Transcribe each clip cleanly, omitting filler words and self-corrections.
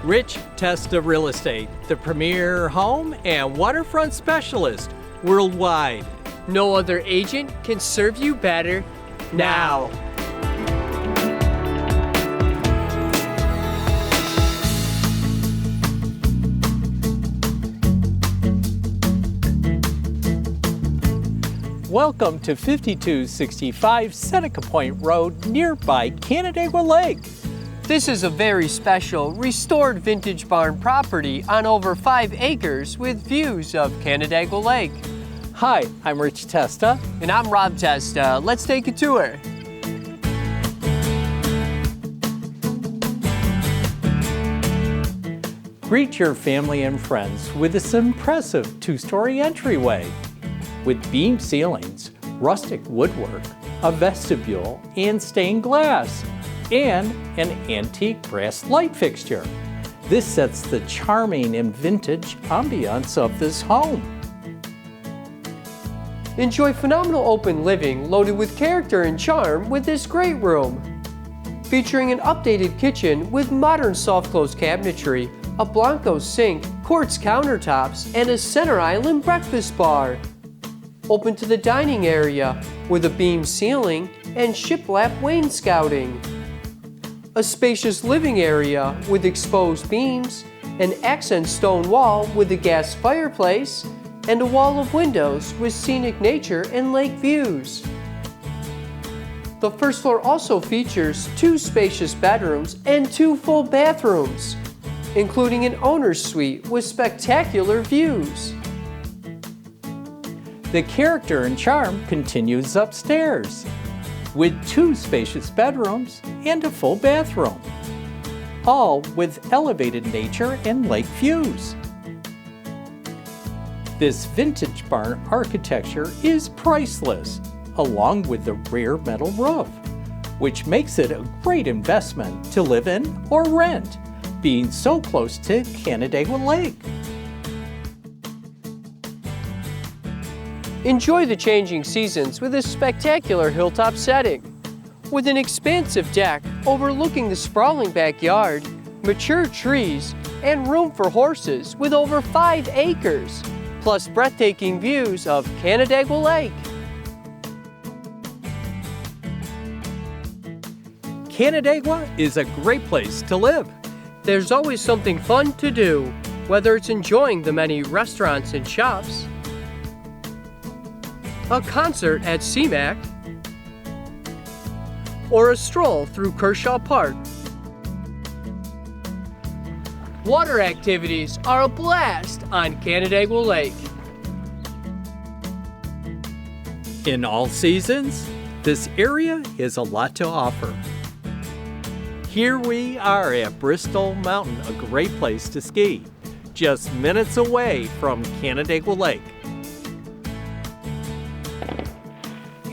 Rich Testa Real Estate, the premier home and waterfront specialist worldwide. No other agent can serve you better now. Welcome to 5265 Seneca Point Road, nearby Canandaigua Lake. This is a very special restored vintage barn property on over 5 acres with views of Canandaigua Lake. Hi, I'm Rich Testa. And I'm Rob Testa. Let's take a tour. Greet your family and friends with this impressive 2-story entryway. With beam ceilings, rustic woodwork, a vestibule, and stained glass, and an antique brass light fixture. This sets the charming and vintage ambiance of this home. Enjoy phenomenal open living loaded with character and charm with this great room. Featuring an updated kitchen with modern soft close cabinetry, a Blanco sink, quartz countertops, and a center island breakfast bar. Open to the dining area with a beam ceiling and shiplap wainscoting. A spacious living area with exposed beams, an accent stone wall with a gas fireplace, and a wall of windows with scenic nature and lake views. The first floor also features 2 spacious bedrooms and 2 full bathrooms, including an owner's suite with spectacular views. The character and charm continues upstairs, with 2 spacious bedrooms and a full bathroom, all with elevated nature and lake views. This vintage barn architecture is priceless, along with the rear metal roof, which makes it a great investment to live in or rent, being so close to Canandaigua Lake. Enjoy the changing seasons with a spectacular hilltop setting. With an expansive deck overlooking the sprawling backyard, mature trees, and room for horses with over 5 acres, plus breathtaking views of Canandaigua Lake. Canandaigua is a great place to live. There's always something fun to do, whether it's enjoying the many restaurants and shops, a concert at CMAC, or a stroll through Kershaw Park. Water activities are a blast on Canandaigua Lake. In all seasons, this area has a lot to offer. Here we are at Bristol Mountain, a great place to ski, just minutes away from Canandaigua Lake.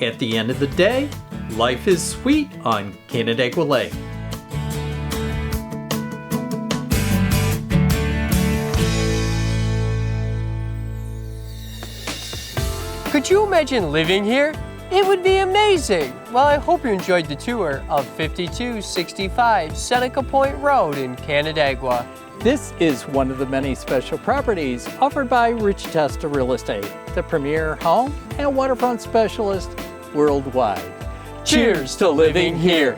At the end of the day, life is sweet on Canandaigua Lake. Could you imagine living here? It would be amazing! Well, I hope you enjoyed the tour of 5265 Seneca Point Road in Canandaigua. This is one of the many special properties offered by Rich Testa Real Estate, the premier home and waterfront specialist worldwide. Cheers to living here!